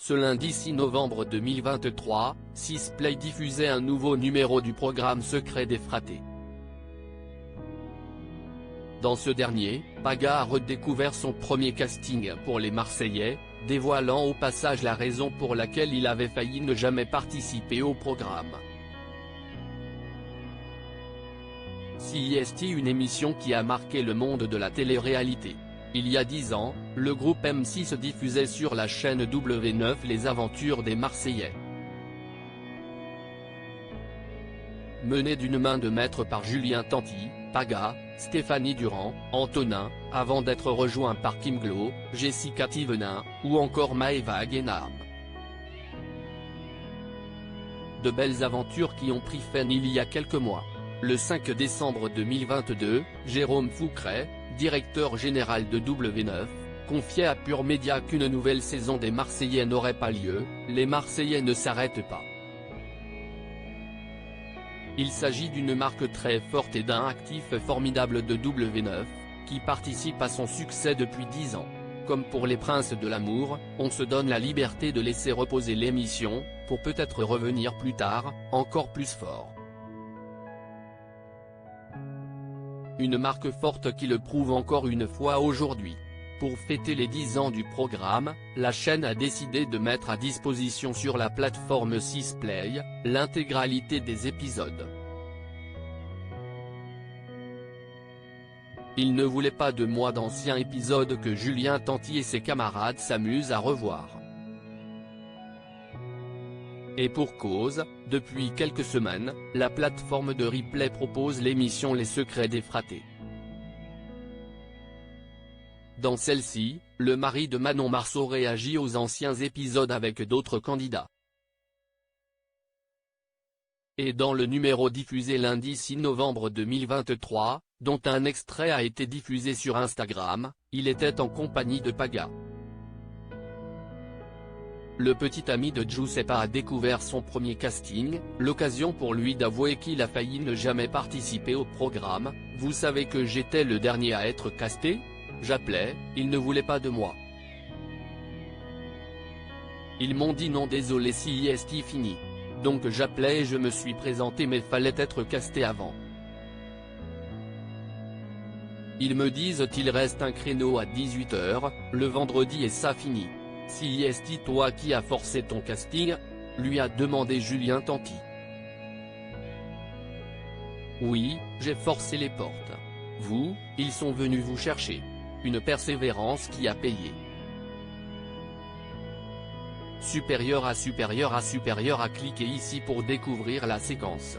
Ce lundi 6 novembre 2023, 6play diffusait un nouveau numéro du programme secret des fratés. Dans ce dernier, Paga a redécouvert son premier casting pour les Marseillais, dévoilant au passage la raison pour laquelle il avait failli ne jamais participer au programme. CIST, une émission qui a marqué le monde de la télé-réalité. Il y a 10 ans, le groupe M6 diffusait sur la chaîne W9 les aventures des Marseillais. Mené d'une main de maître par Julien Tanti, Paga, Stéphanie Durand, Antonin, avant d'être rejoint par Kim Glo, Jessica Thévenin, ou encore Maëva Guénard. De belles aventures qui ont pris fin il y a quelques mois. Le 5 décembre 2022, Jérôme Foucret, directeur général de W9, confiait à Pure Média qu'une nouvelle saison des Marseillais n'aurait pas lieu, les Marseillais ne s'arrêtent pas. Il s'agit d'une marque très forte et d'un actif formidable de W9, qui participe à son succès depuis 10 ans. Comme pour les Princes de l'amour, on se donne la liberté de laisser reposer l'émission, pour peut-être revenir plus tard, encore plus fort. Une marque forte qui le prouve encore une fois aujourd'hui. Pour fêter les 10 ans du programme, la chaîne a décidé de mettre à disposition sur la plateforme 6play, l'intégralité des épisodes. Il ne voulait pas de moi d'anciens épisodes que Julien Tanti et ses camarades s'amusent à revoir. Et pour cause, depuis quelques semaines, la plateforme de replay propose l'émission Les Secrets des Fratés. Dans celle-ci, le mari de Manon Marceau réagit aux anciens épisodes avec d'autres candidats. Et dans le numéro diffusé lundi 6 novembre 2023, dont un extrait a été diffusé sur Instagram, il était en compagnie de Paga. Le petit ami de Giuseppa a découvert son premier casting, l'occasion pour lui d'avouer qu'il a failli ne jamais participer au programme. Vous savez que j'étais le dernier à être casté ? J'appelais, ils ne voulaient pas de moi. Ils m'ont dit non désolé CIST fini. Donc j'appelais et je me suis présenté mais fallait être casté avant. Ils me disent qu'il reste un créneau à 18 h, le vendredi et ça finit. CIST toi qui as forcé ton casting ? Lui a demandé Julien Tanti. Oui, j'ai forcé les portes. Vous, ils sont venus vous chercher. Une persévérance qui a payé. Supérieur à cliquez ici pour découvrir la séquence.